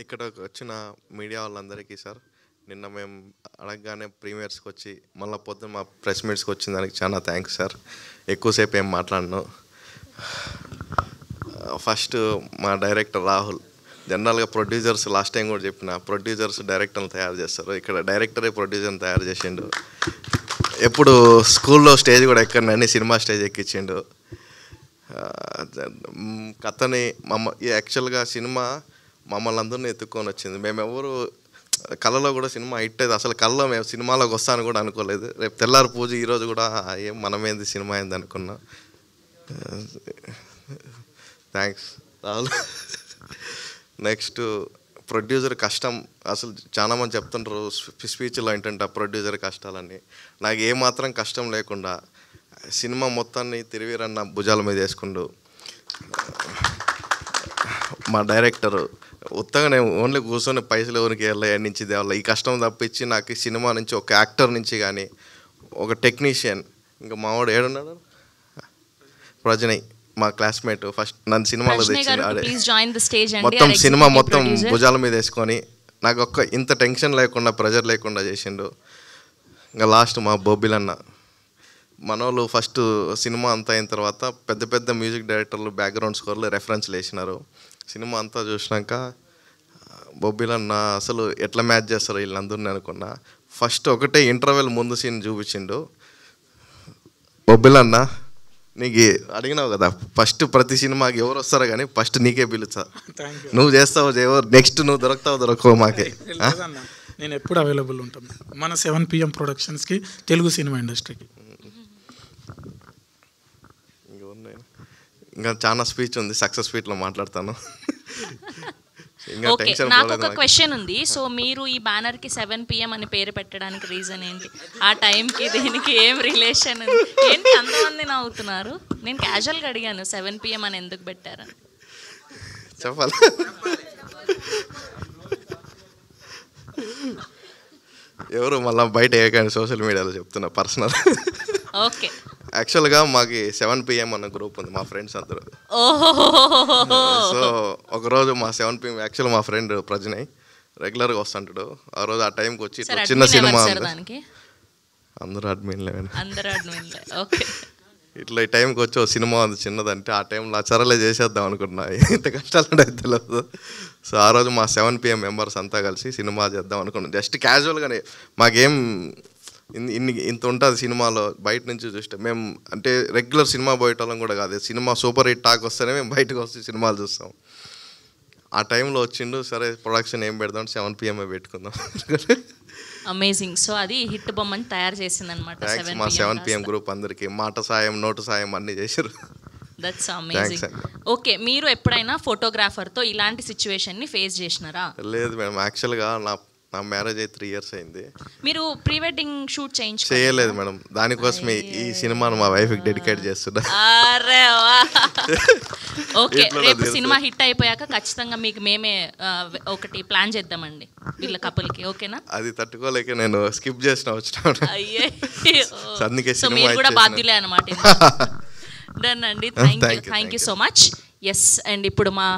ఇక్కడికి వచ్చిన మీడియా వాళ్ళందరికీ సార్, నిన్న మేము అడగగానే ప్రీమియర్స్కి వచ్చి మళ్ళీ పొద్దున్న మా ప్రెస్ మీట్స్కి వచ్చిన దానికి చాలా థ్యాంక్స్ సార్. ఎక్కువసేపు ఏం మాట్లాడను. ఫస్ట్ మా డైరెక్టర్ రాహుల్. జనరల్గా ప్రొడ్యూసర్స్ లాస్ట్ టైం కూడా చెప్పిన, ప్రొడ్యూసర్స్ డైరెక్టర్ని తయారు చేస్తారు, ఇక్కడ డైరెక్టరే ప్రొడ్యూసర్ని తయారు చేసిండు. ఎప్పుడు స్కూల్లో స్టేజ్ కూడా ఎక్కడనని సినిమా స్టేజ్ ఎక్కించిండు. కథని యాక్చువల్గా సినిమా మమ్మల్ని అందరినీ ఎత్తుక్కొని వచ్చింది. మేమెవరు కళలో కూడా సినిమా హిట్ అయితే అసలు కళలో మేము సినిమాలోకి వస్తాను కూడా అనుకోలేదు. రేపు తెల్లారి పూజ ఈరోజు కూడా ఏం మనమేంది సినిమా అయింది అనుకున్నా. థ్యాంక్స్ రాహుల్. నెక్స్ట్ ప్రొడ్యూసర్ కష్టం అసలు చాలామంది చెప్తుంటారు స్పీచ్లో ఏంటంటే ప్రొడ్యూసర్ కష్టాలని. నాకు ఏమాత్రం కష్టం లేకుండా సినిమా మొత్తాన్ని తిరివిరన్న భుజాల మీద వేసుకుంటూ మా డైరెక్టర్ ఉత్తగా నేను ఓన్లీ కూర్చొని పైసలు ఎవరికి వెళ్ళాయి నుంచి దేవాల ఈ కష్టం తప్పించి నాకు సినిమా నుంచి ఒక యాక్టర్ నుంచి కానీ ఒక టెక్నీషియన్, ఇంకా మావాడు ఏడున్నాడు ప్రజనయ్ మా క్లాస్మేట్, ఫస్ట్ నన్ను సినిమాలో తెచ్చింది. మొత్తం సినిమా మొత్తం భుజాల మీద వేసుకొని నాకు ఒక్క ఇంత టెన్షన్ లేకుండా ప్రెజర్ లేకుండా చేసిండు. ఇంకా లాస్ట్ మా బొబ్బిలన్న మనోళ్ళు ఫస్ట్ సినిమా అంతా అయిన తర్వాత పెద్ద పెద్ద మ్యూజిక్ డైరెక్టర్లు బ్యాక్గ్రౌండ్ స్కోర్లు రెఫరెన్స్లు వేసినారు. సినిమా అంతా చూసినాక బొబ్బిలన్న అసలు ఎట్లా మ్యాచ్ చేస్తారు వీళ్ళందరినీ అనుకున్నా. ఫస్ట్ ఒకటే ఇంటర్వెల్ ముందు సీన్ చూపించిండు. బొబ్బిలన్న నీకు అడిగినావు కదా ఫస్ట్ ప్రతి సినిమాకి ఎవరు వస్తారో కానీ ఫస్ట్ నీకే పిలుస్తా, నువ్వు చేస్తావు ఎవరు నెక్స్ట్ నువ్వు దొరకవు మాకే. నేను ఎప్పుడు అవైలబుల్ ఉంటాను మన 7 PM ప్రొడక్షన్స్కి, తెలుగు సినిమా ఇండస్ట్రీకి. ఇంకా చాలా స్పీచ్ ఉంది, సక్సెస్ స్పీచ్లో మాట్లాడతాను. నాకు ఒక క్వశ్చన్ ఉంది. సో మీరు ఈ బ్యానర్కి 7 PM అని పేరు పెట్టడానికి రీజన్ ఏంటి? ఆ టైంకి దీనికి ఏం రిలేషన్ ఉంది ఏంటి? అంతమంది నవ్వుతున్నారు. నేను క్యాజువల్గా అడిగాను 7 PM అని ఎందుకు పెట్టారని. చెప్పాలి ఎవరు మళ్ళీ బయట ఏకండి సోషల్ మీడియాలో చెప్తున్నా పర్సనల్. ఓకే, యాక్చువల్గా మాకు 7 PM అన్న గ్రూప్ ఉంది, మా ఫ్రెండ్స్ అందరూ. సో ఒకరోజు మా 7 PM యాక్చువల్ మా ఫ్రెండ్ ప్రజనయ్ రెగ్యులర్గా వస్తుంటాడు. ఆ రోజు ఆ టైంకి వచ్చి చిన్న సినిమా అందరూ అడ్మిన్లే ఇట్లా ఈ టైంకి వచ్చి ఒక సినిమా ఉంది చిన్నదంటే ఆ టైంలో చరలే చేసేద్దాం అనుకుంటున్నా, ఇంత కష్టాలు ఉండేది తెలియదు. సో ఆ రోజు మా 7 PM మెంబర్స్ అంతా కలిసి సినిమా చేద్దాం అనుకున్నాం. జస్ట్ క్యాజువల్గానే, మాకేం ఇంత ఉంటుంది సినిమాలో బయట నుంచి చూస్తే. మేము అంటే రెగ్యులర్ సినిమా పోయేటోళ్ళం కూడా కాదు, సినిమా సూపర్ హిట్ టాక్ వస్తేనే మేము బయటకు వస్తే సినిమాలు చూస్తాం. ఆ టైంలో వచ్చిండు, సరే ప్రొడక్షన్ ఏం పెడదాం 7 PM పెట్టుకుందాం. అమేజింగ్. సో అది హిట్ బొమ్మని తయారు చేసింది అనమాట. మా 7 PM గ్రూప్ అందరికి మాట సాయం నోటు సాయం అన్నీ చేశారు. That's amazing. ఓకే, మీరు ఎప్పుడైనా ఫోటోగ్రాఫర్తో ఇలాంటి సిచ్యువేషన్ని ఫేస్ చేసినారా? లేదు మేడం, యాక్చువల్గా నా మ్యారేజ్ అయ్యి 3 years అయింది. మీరు ప్రీ వెడ్డింగ్ షూట్ చేయలేదు మేడం, దానికోసమే ఈ సినిమాను మా వైఫ్కి డెడికేట్ చేస్తున్నా. ఓకే, రేపు సినిమా హిట్ అయిపోయాక ఖచ్చితంగా మీకు మేమే ఒకటి ప్లాన్ చేద్దామండి వీళ్ళ కపుల్కి, ఓకేనా? అది తట్టుకోలేక నేను స్కిప్ చేసిన వచ్చిన. సో మీరు కూడా బాధ్యులే అనమాట. డన్ అండి, thank you so much. Yes, and ఇప్పుడు మా